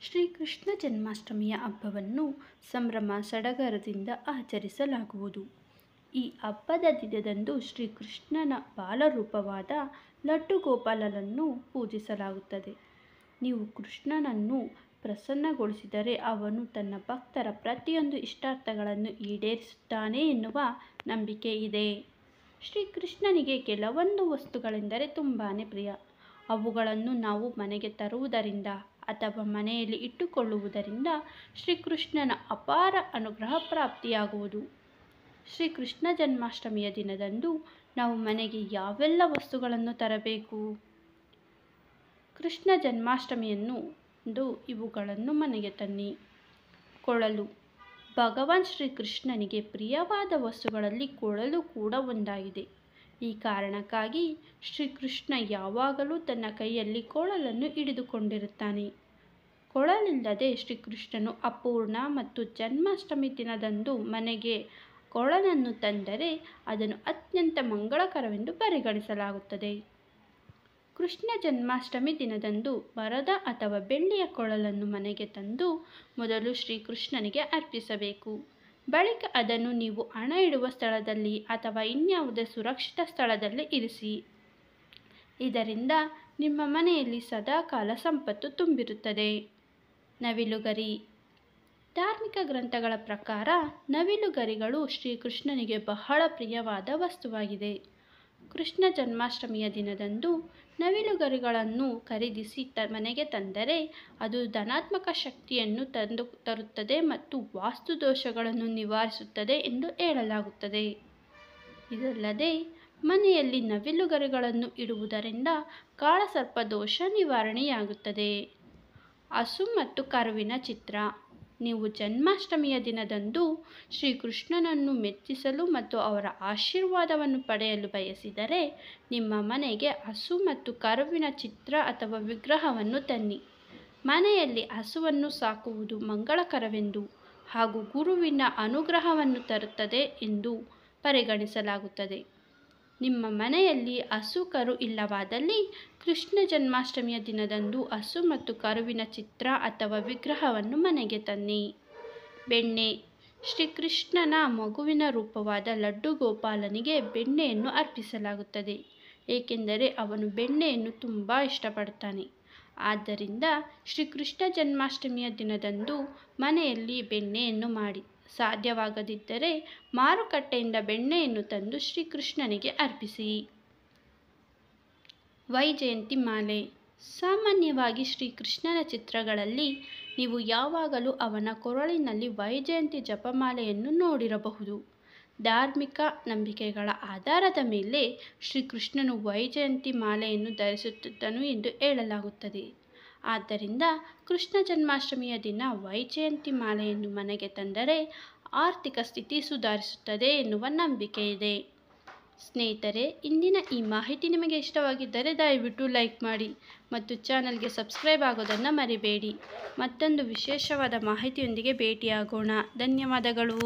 ಶ್ರೀಕೃಷ್ಣ ಜನ್ಮಾಷ್ಟಮಿಯ ಹಬ್ಬವನ್ನು ಸಂಭ್ರಮ ಸಡಗರದಿಂದ ಆಚರಿಸಲಾಗುವುದು. ಈ ಹಬ್ಬದ ದಿನದಂದು ಶ್ರೀಕೃಷ್ಣನ ಬಾಲರೂಪವಾದ ಲಡ್ಡು ಗೋಪಾಲನನ್ನು ಪೂಜಿಸಲಾಗುತ್ತದೆ. ನೀವು ಕೃಷ್ಣನನ್ನು ಪ್ರಸನ್ನಗೊಳಿಸಿದರೆ ಅವನು ತನ್ನ ಭಕ್ತರ ಪ್ರತಿಯೊಂದು ಇಷ್ಟಾರ್ಥಗಳನ್ನು ಈಡೇರಿಸುತ್ತಾನೆ ಎನ್ನುವ ನಂಬಿಕೆ ಇದೆ. ಶ್ರೀಕೃಷ್ಣನಿಗೆ ಕೆಲವೊಂದು ವಸ್ತುಗಳೆಂದರೆ ತುಂಬಾ ಪ್ರಿಯ. ಅವುಗಳನ್ನು ನಾವು ಮನೆಗೆ ತರುವುದರಿಂದ ಅಥವಾ ಮನೆಯಲ್ಲಿ ಇಟ್ಟುಕೊಳ್ಳುವುದರಿಂದ ಶ್ರೀಕೃಷ್ಣನ ಅಪಾರ ಅನುಗ್ರಹ ಪ್ರಾಪ್ತಿಯಾಗುವುದು. ಶ್ರೀಕೃಷ್ಣ ಜನ್ಮಾಷ್ಟಮಿಯ ದಿನದಂದು ನಾವು ಮನೆಗೆ ಯಾವೆಲ್ಲ ವಸ್ತುಗಳನ್ನು ತರಬೇಕು? ಕೃಷ್ಣ ಜನ್ಮಾಷ್ಟಮಿಯಂದು ಇವುಗಳನ್ನು ಮನೆಗೆ ತನ್ನಿ. ಕೊಳಲು. ಭಗವಾನ್ ಶ್ರೀಕೃಷ್ಣನಿಗೆ ಪ್ರಿಯವಾದ ವಸ್ತುಗಳಲ್ಲಿ ಕೊಳಲು ಕೂಡ ಒಂದಾಗಿದೆ. ಈ ಕಾರಣಕ್ಕಾಗಿ ಶ್ರೀಕೃಷ್ಣ ಯಾವಾಗಲೂ ತನ್ನ ಕೈಯಲ್ಲಿ ಕೊಳಲನ್ನು ಹಿಡಿದುಕೊಂಡಿರುತ್ತಾನೆ. ಕೊಳಲಿಲ್ಲದೆ ಶ್ರೀಕೃಷ್ಣನು ಅಪೂರ್ಣ ಮತ್ತು ಜನ್ಮಾಷ್ಟಮಿ ದಿನದಂದು ಮನೆಗೆ ಕೊಳಲನ್ನು ತಂದರೆ ಅದನ್ನು ಅತ್ಯಂತ ಮಂಗಳಕರವೆಂದು ಪರಿಗಣಿಸಲಾಗುತ್ತದೆ. ಕೃಷ್ಣ ಜನ್ಮಾಷ್ಟಮಿ ದಿನದಂದು ಮರದ ಅಥವಾ ಬೆಳ್ಳಿಯ ಕೊಳಲನ್ನು ಮನೆಗೆ ತಂದು ಮೊದಲು ಶ್ರೀಕೃಷ್ಣನಿಗೆ ಅರ್ಪಿಸಬೇಕು. ಬಳಿಕ ಅದನ್ನು ನೀವು ಹಣ ಇಡುವ ಸ್ಥಳದಲ್ಲಿ ಅಥವಾ ಇನ್ಯಾವುದೇ ಸುರಕ್ಷಿತ ಸ್ಥಳದಲ್ಲಿ ಇರಿಸಿ. ಇದರಿಂದ ನಿಮ್ಮ ಮನೆಯಲ್ಲಿ ಸದಾಕಾಲ ಸಂಪತ್ತು ತುಂಬಿರುತ್ತದೆ. ನವಿಲುಗರಿ. ಧಾರ್ಮಿಕ ಗ್ರಂಥಗಳ ಪ್ರಕಾರ ನವಿಲುಗರಿಗಳು ಶ್ರೀಕೃಷ್ಣನಿಗೆ ಬಹಳ ಪ್ರಿಯವಾದ ವಸ್ತುವಾಗಿದೆ. ಕೃಷ್ಣ ಜನ್ಮಾಷ್ಟಮಿಯ ದಿನದಂದು ನವಿಲುಗರಿಗಳನ್ನು ಖರೀದಿಸಿ ಮನೆಗೆ ತಂದರೆ ಅದು ಧನಾತ್ಮಕ ಶಕ್ತಿಯನ್ನು ತರುತ್ತದೆ ಮತ್ತು ವಾಸ್ತು ದೋಷಗಳನ್ನು ನಿವಾರಿಸುತ್ತದೆ ಎಂದು ಹೇಳಲಾಗುತ್ತದೆ. ಇದಲ್ಲದೆ ಮನೆಯಲ್ಲಿ ನವಿಲುಗರಿಗಳನ್ನು ಇಡುವುದರಿಂದ ಕಾಳಸರ್ಪ ದೋಷ ನಿವಾರಣೆಯಾಗುತ್ತದೆ. ಹಸು ಮತ್ತು ಕರುವಿನ ಚಿತ್ರ. ನೀವು ಜನ್ಮಾಷ್ಟಮಿಯ ದಿನದಂದು ಶ್ರೀಕೃಷ್ಣನನ್ನು ಮೆಚ್ಚಿಸಲು ಮತ್ತು ಅವರ ಆಶೀರ್ವಾದವನ್ನು ಪಡೆಯಲು ಬಯಸಿದರೆ ನಿಮ್ಮ ಮನೆಗೆ ಹಸು ಮತ್ತು ಕರುವಿನ ಚಿತ್ರ ಅಥವಾ ವಿಗ್ರಹವನ್ನು ತನ್ನಿ. ಮನೆಯಲ್ಲಿ ಹಸುವನ್ನು ಸಾಕುವುದು ಮಂಗಳಕರವೆಂದು ಹಾಗೂ ಗುರುವಿನ ಅನುಗ್ರಹವನ್ನು ತರುತ್ತದೆ ಎಂದು ಪರಿಗಣಿಸಲಾಗುತ್ತದೆ. ನಿಮ್ಮ ಮನೆಯಲ್ಲಿ ಹಸು ಕರು ಇಲ್ಲವಾದಲ್ಲಿ ಕೃಷ್ಣ ಜನ್ಮಾಷ್ಟಮಿಯ ದಿನದಂದು ಹಸು ಮತ್ತು ಕರುವಿನ ಚಿತ್ರ ಅಥವಾ ವಿಗ್ರಹವನ್ನು ಮನೆಗೆ ತನ್ನಿ. ಬೆಣ್ಣೆ. ಶ್ರೀಕೃಷ್ಣನ ಮಗುವಿನ ರೂಪವಾದ ಲಡ್ಡು ಗೋಪಾಲನಿಗೆ ಬೆಣ್ಣೆಯನ್ನು ಅರ್ಪಿಸಲಾಗುತ್ತದೆ, ಏಕೆಂದರೆ ಅವನು ಬೆಣ್ಣೆಯನ್ನು ತುಂಬ ಇಷ್ಟಪಡುತ್ತಾನೆ. ಆದ್ದರಿಂದ ಶ್ರೀಕೃಷ್ಣ ಜನ್ಮಾಷ್ಟಮಿಯ ದಿನದಂದು ಮನೆಯಲ್ಲಿ ಬೆಣ್ಣೆಯನ್ನು ಮಾಡಿ. ಸಾಧ್ಯವಾಗದಿದ್ದರೆ ಮಾರುಕಟ್ಟೆಯಿಂದ ಬೆಣ್ಣೆಯನ್ನು ತಂದು ಶ್ರೀಕೃಷ್ಣನಿಗೆ ಅರ್ಪಿಸಿ. ವೈಜಯಂತಿ ಮಾಲೆ. ಸಾಮಾನ್ಯವಾಗಿ ಶ್ರೀಕೃಷ್ಣನ ಚಿತ್ರಗಳಲ್ಲಿ ನೀವು ಯಾವಾಗಲೂ ಅವನ ಕೊರಳಿನಲ್ಲಿ ವೈಜಯಂತಿ ಜಪಮಾಲೆಯನ್ನು ನೋಡಿರಬಹುದು. ಧಾರ್ಮಿಕ ನಂಬಿಕೆಗಳ ಆಧಾರದ ಮೇಲೆ ಶ್ರೀಕೃಷ್ಣನು ವೈಜಯಂತಿ ಮಾಲೆಯನ್ನು ಧರಿಸುತ್ತಿದ್ದನು ಎಂದು ಹೇಳಲಾಗುತ್ತದೆ. ಆದ್ದರಿಂದ ಕೃಷ್ಣ ಜನ್ಮಾಷ್ಟಮಿಯ ದಿನ ವೈಜಯಂತಿ ಮಾಲೆಯನ್ನು ಮನೆಗೆ ತಂದರೆ ಆರ್ಥಿಕ ಸ್ಥಿತಿ ಸುಧಾರಿಸುತ್ತದೆ ಎನ್ನುವ ನಂಬಿಕೆ ಇದೆ. ಸ್ನೇಹಿತರೆ, ಇಂದಿನ ಈ ಮಾಹಿತಿ ನಿಮಗೆ ಇಷ್ಟವಾಗಿದ್ದರೆ ದಯವಿಟ್ಟು ಲೈಕ್ ಮಾಡಿ ಮತ್ತು ಚಾನಲ್ಗೆ ಸಬ್ಸ್ಕ್ರೈಬ್ ಆಗೋದನ್ನು ಮರಿಬೇಡಿ. ಮತ್ತೊಂದು ವಿಶೇಷವಾದ ಮಾಹಿತಿಯೊಂದಿಗೆ ಭೇಟಿಯಾಗೋಣ. ಧನ್ಯವಾದಗಳು.